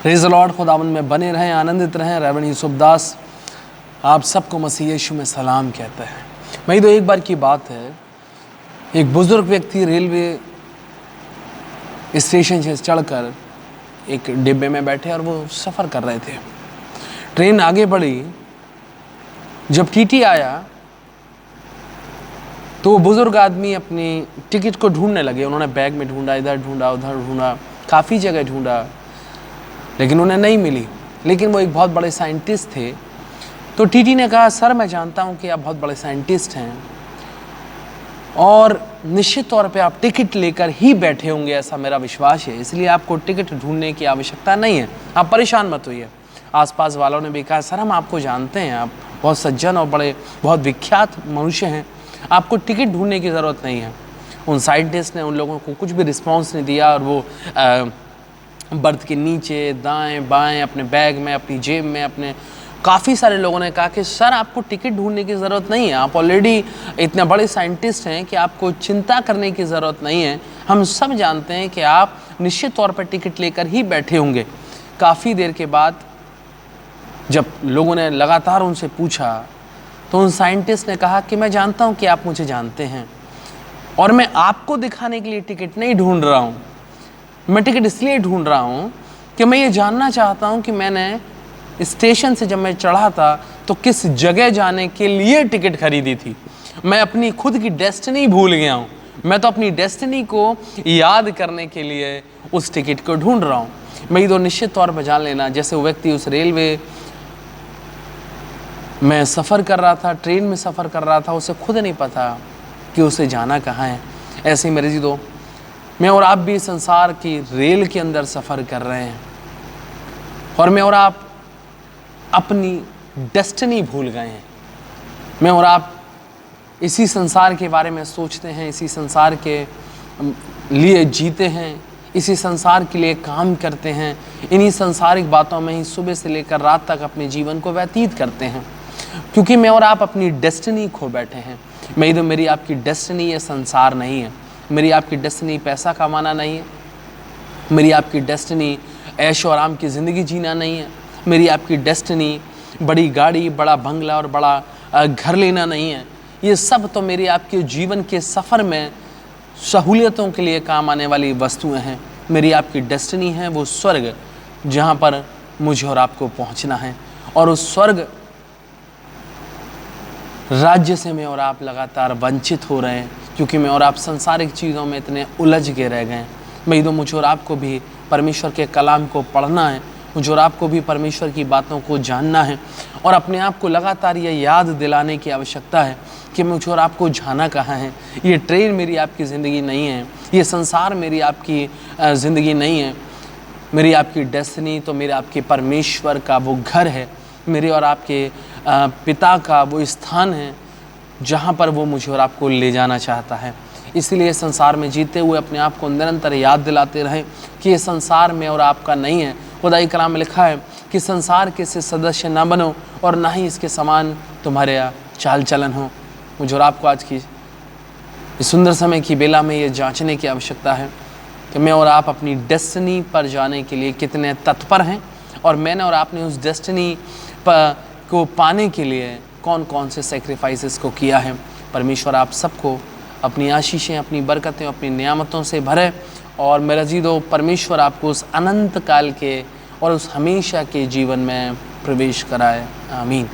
Praise the Lord. खुदावंद में बने रहें, आनंदित रहें। रेवरेंड यूसुफ दास आप सबको मसीह यीशु में सलाम कहते हैं। वही तो एक बार की बात है, एक बुजुर्ग व्यक्ति रेलवे स्टेशन से चढ़कर एक डिब्बे में बैठे और वो सफ़र कर रहे थे। ट्रेन आगे बढ़ी, जब टीटी आया तो वो बुजुर्ग आदमी अपनी टिकट को ढूंढने लगे। उन्होंने बैग में ढूंढा, इधर ढूंढा, उधर ढूंढा, काफ़ी जगह ढूंढा, लेकिन उन्हें नहीं मिली। लेकिन वो एक बहुत बड़े साइंटिस्ट थे। तो टीटी ने कहा, सर मैं जानता हूँ कि आप बहुत बड़े साइंटिस्ट हैं और निश्चित तौर पे आप टिकट लेकर ही बैठे होंगे, ऐसा मेरा विश्वास है, इसलिए आपको टिकट ढूंढने की आवश्यकता नहीं है, आप परेशान मत होइए। आसपास वालों ने भी कहा, सर हम आपको जानते हैं, आप बहुत सज्जन और बहुत विख्यात मनुष्य हैं, आपको टिकट ढूंढने की ज़रूरत नहीं है। उन साइंटिस्ट ने उन लोगों को कुछ भी रिस्पॉन्स नहीं दिया और वो बर्थ के नीचे, दाएं बाएं, अपने बैग में, अपनी जेब में, अपने काफ़ी सारे लोगों ने कहा कि सर आपको टिकट ढूंढने की ज़रूरत नहीं है, आप ऑलरेडी इतने बड़े साइंटिस्ट हैं कि आपको चिंता करने की ज़रूरत नहीं है। हम सब जानते हैं कि आप निश्चित तौर पर टिकट लेकर ही बैठे होंगे। काफ़ी देर के बाद जब लोगों ने लगातार उनसे पूछा तो उन साइंटिस्ट ने कहा कि मैं जानता हूँ कि आप मुझे जानते हैं और मैं आपको दिखाने के लिए टिकट नहीं ढूंढ रहा हूँ। मैं टिकट इसलिए ढूंढ रहा हूँ कि मैं ये जानना चाहता हूँ कि मैंने स्टेशन से जब मैं चढ़ा था तो किस जगह जाने के लिए टिकट खरीदी थी। मैं अपनी खुद की डेस्टिनी भूल गया हूँ। मैं तो अपनी डेस्टिनी को याद करने के लिए उस टिकट को ढूंढ रहा हूँ। मैं तो निश्चित तौर पर जान लेना, जैसे वो व्यक्ति उस रेलवे में सफ़र कर रहा था, ट्रेन में सफ़र कर रहा था, उसे खुद नहीं पता कि उसे जाना कहाँ है। ऐसे ही मेरे जीदो, मैं और आप भी संसार की रेल के अंदर सफ़र कर रहे हैं और मैं और आप अपनी डेस्टिनी भूल गए हैं। मैं और आप इसी संसार के बारे में सोचते हैं, इसी संसार के लिए जीते हैं, इसी संसार के लिए काम करते हैं, इन्हीं संसारिक बातों में ही सुबह से लेकर रात तक अपने जीवन को व्यतीत करते हैं, क्योंकि मैं और आप अपनी डेस्टिनी खो बैठे हैं। मेरी आपकी डेस्टिनी ये संसार नहीं है। मेरी आपकी डेस्टिनी पैसा कमाना नहीं है। मेरी आपकी डेस्टिनी ऐश और आराम की ज़िंदगी जीना नहीं है। मेरी आपकी डेस्टिनी बड़ी गाड़ी, बड़ा बंगला और बड़ा घर लेना नहीं है। ये सब तो मेरी आपके जीवन के सफ़र में सहूलियतों के लिए काम आने वाली वस्तुएं हैं। मेरी आपकी डेस्टिनी है वो स्वर्ग, जहाँ पर मुझे और आपको पहुँचना है। और उस स्वर्ग राज्य से मैं और आप लगातार वंचित हो रहे हैं, क्योंकि मैं और आप सांसारिक चीज़ों में इतने उलझ के रह गए हैं। तो मुझे और आपको भी परमेश्वर के कलाम को पढ़ना है, मुझे और आपको भी परमेश्वर की बातों को जानना है और अपने आप को लगातार ये याद दिलाने की आवश्यकता है कि मुझे और आपको जाना कहाँ है। ये ट्रेन मेरी आपकी ज़िंदगी नहीं है, ये संसार मेरी आपकी ज़िंदगी नहीं है। मेरी आपकी डेस्टिनी तो मेरे आपके परमेश्वर का वो घर है, मेरे और आपके पिता का वो स्थान है जहाँ पर वो मुझे और आपको ले जाना चाहता है। इसलिए संसार में जीते हुए अपने आप को निरंतर याद दिलाते रहें कि ये संसार में और आपका नहीं है। खुदाई कलाम में लिखा है कि संसार के से सदस्य ना बनो और ना ही इसके समान तुम्हारे चाल चलन हो। मुझे और आपको आज की इस सुंदर समय की बेला में ये जांचने की आवश्यकता है कि मैं और आप अपनी डेस्टिनी पर जाने के लिए कितने तत्पर हैं और मैंने और आपने उस डेस्टिनी को पाने के लिए कौन कौन से सेक्रीफाइसेस को किया है। परमेश्वर आप सबको अपनी आशीषें, अपनी बरकतें, अपनी नियामतों से भरे और मेरा जीदो परमेश्वर आपको उस अनंत काल के और उस हमेशा के जीवन में प्रवेश कराए। आमीन।